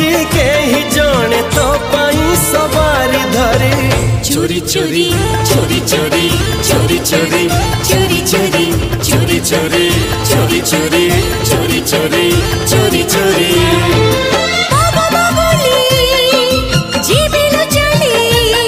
अछि केहि जणे तो पाई सवारी धरे चोरी चोरी चोरी चोरी चोरी चोरी